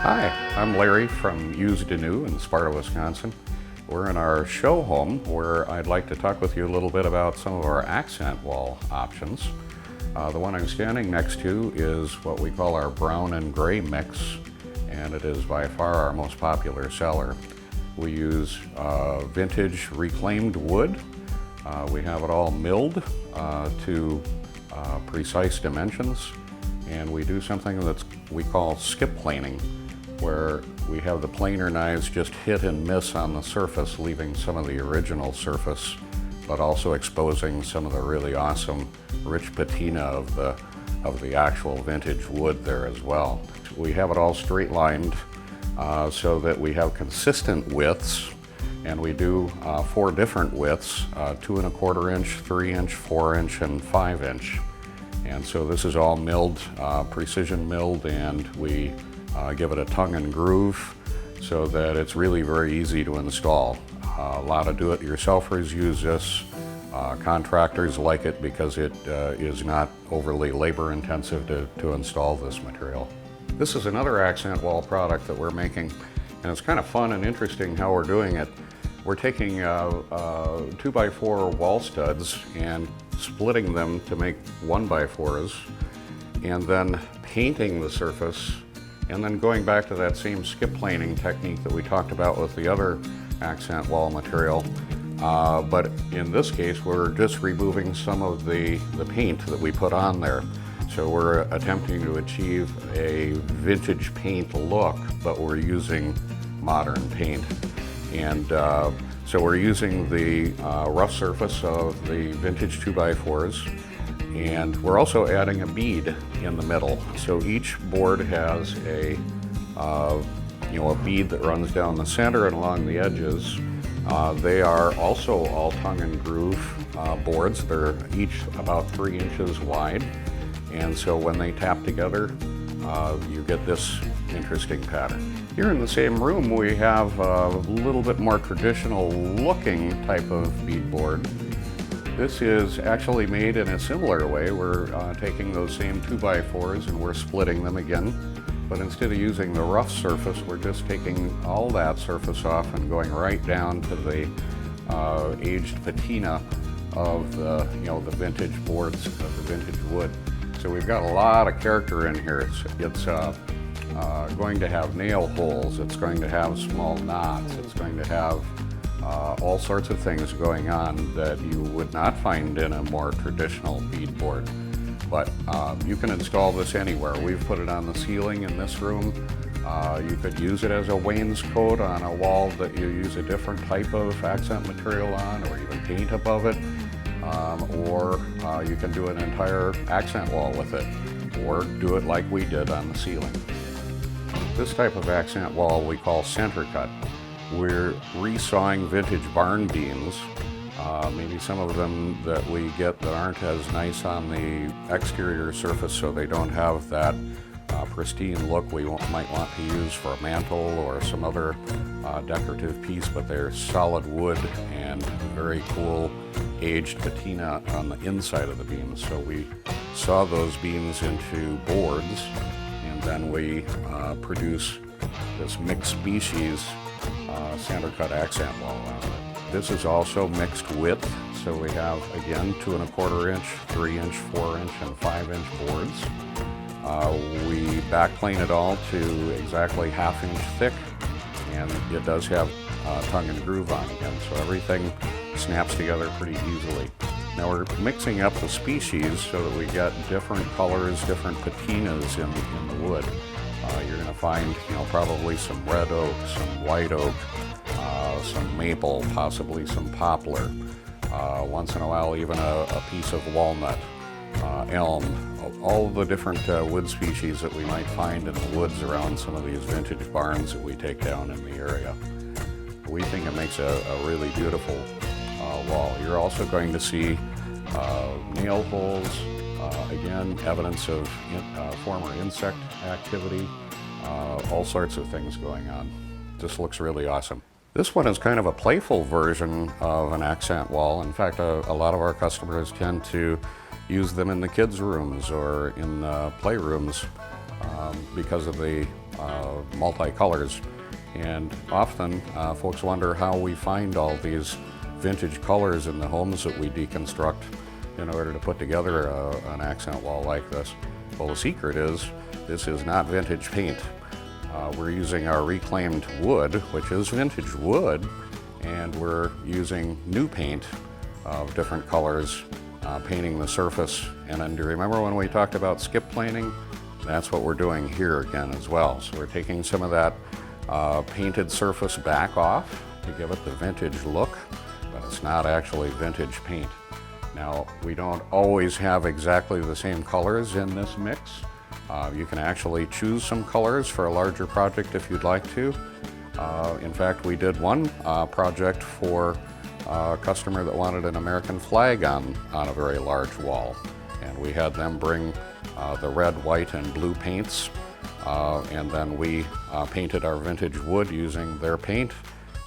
Hi, I'm Larry from Used to New in Sparta, Wisconsin. We're in our show home where I'd like to talk with you a little bit about some of our accent wall options. The one I'm standing next to is what we call our brown and gray mix, and it is by far our most popular seller. We use vintage reclaimed wood. We have it all milled to precise dimensions, and we do something that we call skip planing, where we have the planer knives just hit and miss on the surface, leaving some of the original surface, but also exposing some of the really awesome rich patina of the actual vintage wood there as well. We have it all straight lined so that we have consistent widths, and we do 4 different widths, 2 1/4 inch, 3 inch, 4 inch, and 5 inch. And so this is all milled, precision milled, and we give it a tongue and groove so that it's really very easy to install. A lot of do-it-yourselfers use this. Contractors like it because it is not overly labor intensive to install this material. This is another accent wall product that we're making, and it's kind of fun and interesting how we're doing it. We're taking 2x4 wall studs and splitting them to make 1x4s, and then painting the surface, and then going back to that same skip planing technique that we talked about with the other accent wall material. But in this case, we're just removing some of the paint that we put on there. So we're attempting to achieve a vintage paint look, but we're using modern paint. And so we're using the rough surface of the vintage 2x4s, and we're also adding a bead in the middle. So each board has a bead that runs down the center and along the edges. They are also all tongue and groove boards. They're each about 3 inches wide, and so when they tap together, you get this interesting pattern. Here in the same room, we have a little bit more traditional looking type of beadboard. This is actually made in a similar way. We're taking those same 2x4s and we're splitting them again, but instead of using the rough surface, we're just taking all that surface off and going right down to the aged patina of the vintage boards, of the vintage wood. So we've got a lot of character in here. It's going to have nail holes, it's going to have small knots, it's going to have all sorts of things going on that you would not find in a more traditional beadboard. But you can install this anywhere. We've put it on the ceiling in this room. You could use it as a wainscot on a wall that you use a different type of accent material on, or even paint above it. Or you can do an entire accent wall with it, or do it like we did on the ceiling. This type of accent wall we call center cut. We're resawing vintage barn beams, maybe some of them that we get that aren't as nice on the exterior surface, so they don't have that pristine look we might want to use for a mantle or some other decorative piece, but they're solid wood and very cool aged patina on the inside of the beams. So we saw those beams into boards, and then we produce this mixed species center cut accent wall on it. This is also mixed width, so we have again 2 1/4 inch, 3 inch, 4 inch, and 5 inch boards. We backplane it all to exactly 1/2 inch thick, and it does have tongue and groove on again, so everything snaps together pretty easily. Now we're mixing up the species so that we get different colors, different patinas in the wood. You're going to find, probably some red oak, some white oak, some maple, possibly some poplar. Once in a while, even a piece of walnut, elm. All the different wood species that we might find in the woods around some of these vintage barns that we take down in the area. We think it makes a really beautiful wall. You're also going to see nail holes, again, evidence of former insect activity, all sorts of things going on. This looks really awesome. This one is kind of a playful version of an accent wall. In fact, a lot of our customers tend to use them in the kids' rooms or in playrooms because of the multi-colors. And often folks wonder how we find all these vintage colors in the homes that we deconstruct in order to put together an accent wall like this. Well, the secret is this is not vintage paint. We're using our reclaimed wood, which is vintage wood, and we're using new paint of different colors, painting the surface. And then do you remember when we talked about skip planing? That's what we're doing here again as well. So we're taking some of that painted surface back off to give it the vintage look, but it's not actually vintage paint. Now, we don't always have exactly the same colors in this mix. You can actually choose some colors for a larger project if you'd like to. In fact, we did one project for a customer that wanted an American flag on a very large wall. And we had them bring the red, white, and blue paints. And then we painted our vintage wood using their paint,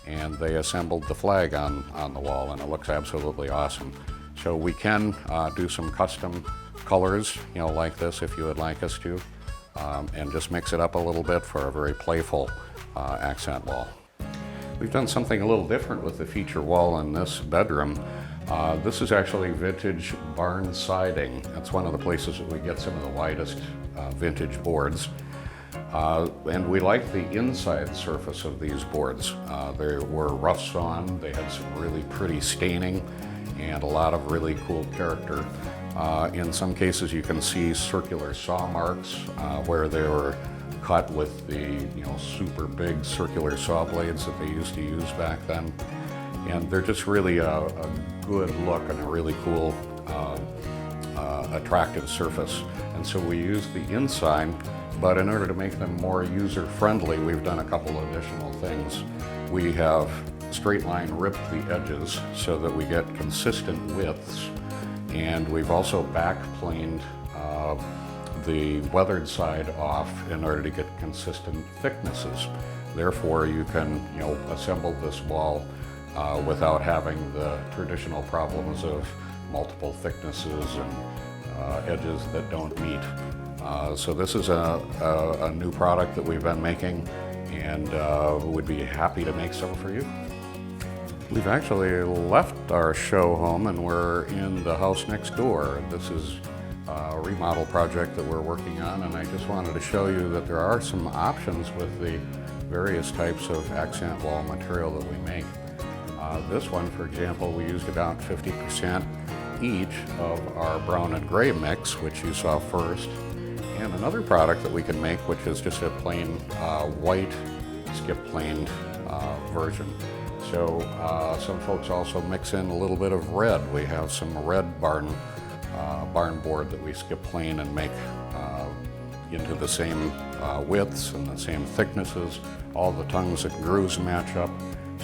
and they assembled the flag on the wall, and it looks absolutely awesome. So we can do some custom colors, like this if you would like us to, and just mix it up a little bit for a very playful accent wall. We've done something a little different with the feature wall in this bedroom. This is actually vintage barn siding. That's one of the places that we get some of the widest vintage boards. And we like the inside surface of these boards. They were rough sawn, they had some really pretty staining, and a lot of really cool character. In some cases you can see circular saw marks where they were cut with the super big circular saw blades that they used to use back then. And they're just really a good look and a really cool, attractive surface. And so we use the inside, but in order to make them more user-friendly, we've done a couple additional things. We have straight line ripped the edges so that we get consistent widths, and we've also backplaned the weathered side off in order to get consistent thicknesses. Therefore, you can assemble this wall without having the traditional problems of multiple thicknesses and edges that don't meet. So this is a new product that we've been making, and would be happy to make some for you. We've actually left our show home and we're in the house next door. This is a remodel project that we're working on, and I just wanted to show you that there are some options with the various types of accent wall material that we make. This one, for example, we used about 50% each of our brown and gray mix, which you saw first, and another product that we can make, which is just a plain white skip planed version. So some folks also mix in a little bit of red. We have some red barn board that we skip plane and make into the same widths and the same thicknesses. All the tongues and grooves match up.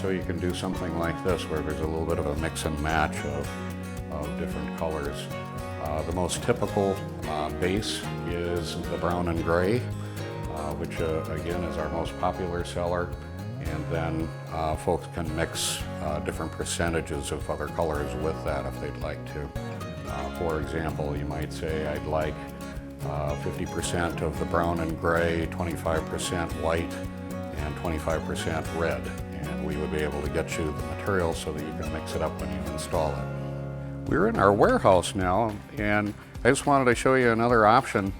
So you can do something like this where there's a little bit of a mix and match of different colors. The most typical base is the brown and gray, which again is our most popular seller. And then folks can mix different percentages of other colors with that if they'd like to. For example, you might say, I'd like 50% of the brown and gray, 25% white, and 25% red. And we would be able to get you the material so that you can mix it up when you install it. We're in our warehouse now, and I just wanted to show you another option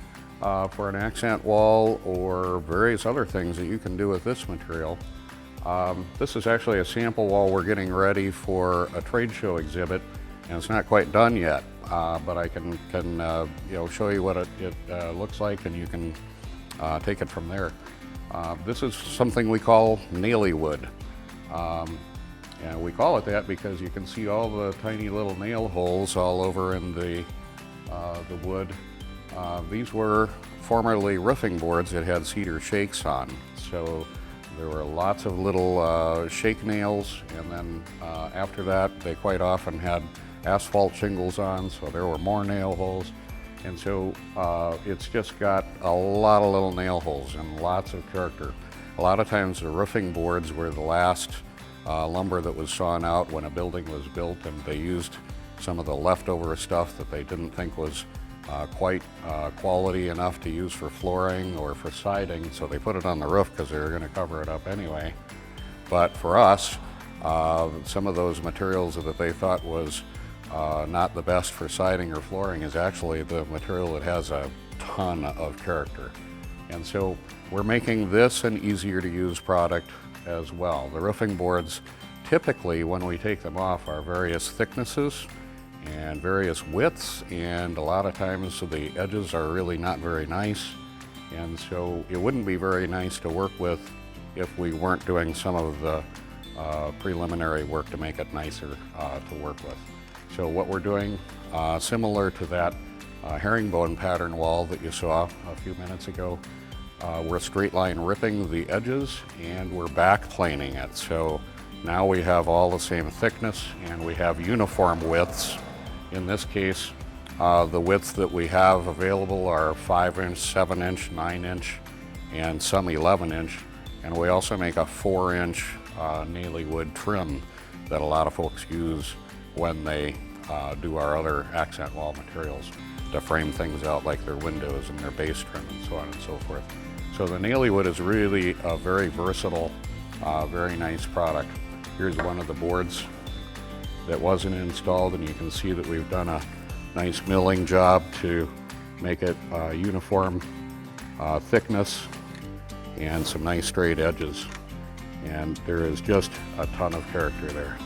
for an accent wall or various other things that you can do with this material. This is actually a sample wall we're getting ready for a trade show exhibit, and it's not quite done yet, but I can show you what it looks like, and you can take it from there. This is something we call Neely Wood. And we call it that because you can see all the tiny little nail holes all over in the wood. These were formerly roofing boards that had cedar shakes on. So there were lots of little shake nails, and then after that they quite often had asphalt shingles on, so there were more nail holes. And so it's just got a lot of little nail holes and lots of character. A lot of times the roofing boards were the last lumber that was sawn out when a building was built, and they used some of the leftover stuff that they didn't think was quite quality enough to use for flooring or for siding, so they put it on the roof because they were going to cover it up anyway. But for us, some of those materials that they thought was not the best for siding or flooring is actually the material that has a ton of character. And so we're making this an easier to use product as well. The roofing boards, typically when we take them off, are various thicknesses and various widths, and a lot of times the edges are really not very nice, and so it wouldn't be very nice to work with if we weren't doing some of the preliminary work to make it nicer to work with. So what we're doing, similar to that herringbone pattern wall that you saw a few minutes ago, we're straight line ripping the edges and we're back planing it. So now we have all the same thickness and we have uniform widths. In this case, the widths that we have available are 5-inch, 7-inch, 9-inch, and some 11-inch. And we also make a 4-inch Neely Wood trim that a lot of folks use when they do our other accent wall materials to frame things out, like their windows and their base trim and so on and so forth. So the Neely Wood is really a very versatile, very nice product. Here's one of the boards that wasn't installed, and you can see that we've done a nice milling job to make it uniform thickness and some nice straight edges. And there is just a ton of character there.